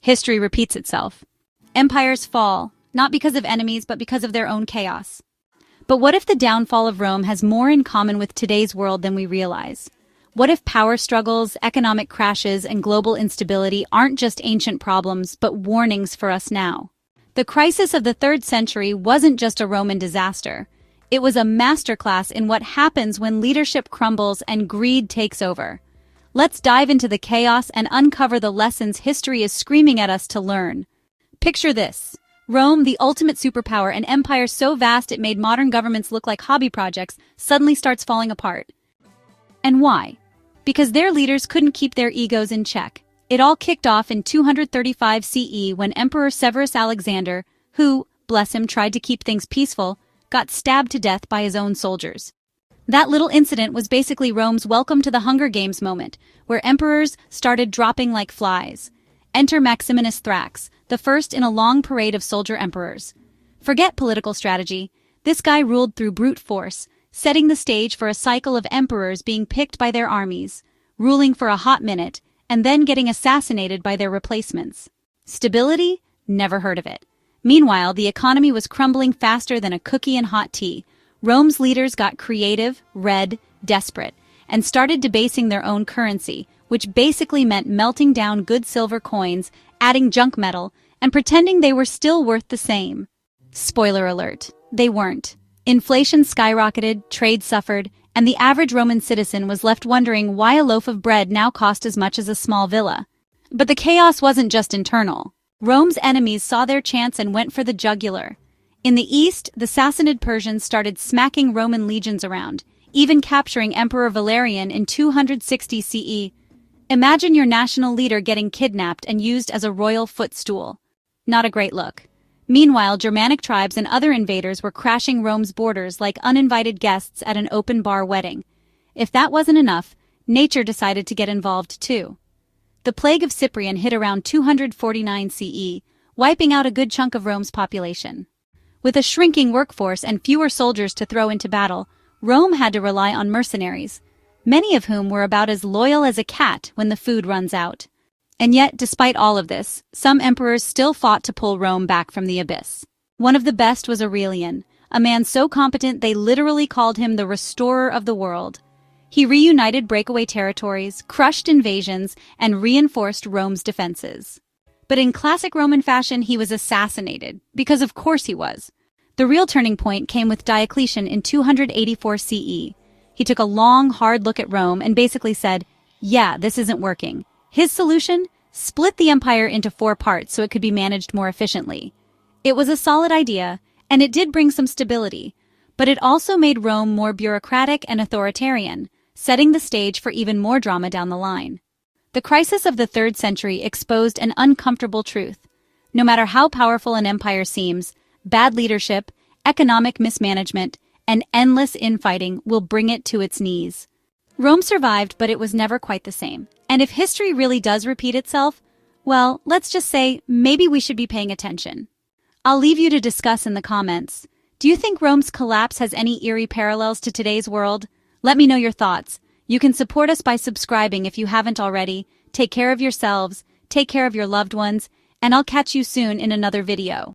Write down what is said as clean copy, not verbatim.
History repeats itself. Empires fall, not because of enemies, but because of their own chaos. But what if the downfall of Rome has more in common with today's world than we realize? What if power struggles, economic crashes, and global instability aren't just ancient problems, but warnings for us now? The crisis of the 3rd century wasn't just a Roman disaster. It was a masterclass in what happens when leadership crumbles and greed takes over. Let's dive into the chaos and uncover the lessons history is screaming at us to learn. Picture this. Rome, the ultimate superpower, an empire so vast it made modern governments look like hobby projects, suddenly starts falling apart. And why? Because their leaders couldn't keep their egos in check. It all kicked off in 235 CE when Emperor Severus Alexander, who, bless him, tried to keep things peaceful, got stabbed to death by his own soldiers. That little incident was basically Rome's welcome to the Hunger Games moment, where emperors started dropping like flies. Enter Maximinus Thrax, the first in a long parade of soldier emperors. Forget political strategy. This guy ruled through brute force, setting the stage for a cycle of emperors being picked by their armies, ruling for a hot minute, and then getting assassinated by their replacements. Stability? Never heard of it. Meanwhile, the economy was crumbling faster than a cookie in hot tea. Rome's leaders got creative, red, desperate, and started debasing their own currency, which basically meant melting down good silver coins, adding junk metal, and pretending they were still worth the same. Spoiler alert, they weren't. Inflation skyrocketed, trade suffered, and the average Roman citizen was left wondering why a loaf of bread now cost as much as a small villa. But the chaos wasn't just internal. Rome's enemies saw their chance and went for the jugular. In the east, the Sassanid Persians started smacking Roman legions around, even capturing Emperor Valerian in 260 CE. Imagine your national leader getting kidnapped and used as a royal footstool. Not a great look. Meanwhile, Germanic tribes and other invaders were crashing Rome's borders like uninvited guests at an open-bar wedding. If that wasn't enough, nature decided to get involved too. The plague of Cyprian hit around 249 CE, wiping out a good chunk of Rome's population. With a shrinking workforce and fewer soldiers to throw into battle, Rome had to rely on mercenaries, many of whom were about as loyal as a cat when the food runs out. And yet, despite all of this, some emperors still fought to pull Rome back from the abyss. One of the best was Aurelian, a man so competent they literally called him the restorer of the world. He reunited breakaway territories, crushed invasions, and reinforced Rome's defenses. But in classic Roman fashion, he was assassinated, because of course he was. The real turning point came with Diocletian in 284 CE. He took a long, hard look at Rome and basically said, yeah, this isn't working. His solution? Split the empire into 4 parts so it could be managed more efficiently. It was a solid idea, and it did bring some stability, but it also made Rome more bureaucratic and authoritarian, setting the stage for even more drama down the line. The crisis of the 3rd century exposed an uncomfortable truth. No matter how powerful an empire seems, bad leadership, economic mismanagement, and endless infighting will bring it to its knees. Rome survived, but it was never quite the same. And if history really does repeat itself, well, let's just say maybe we should be paying attention. I'll leave you to discuss in the comments. Do you think Rome's collapse has any eerie parallels to today's world? Let me know your thoughts. You can support us by subscribing if you haven't already. Take care of yourselves, take care of your loved ones, and I'll catch you soon in another video.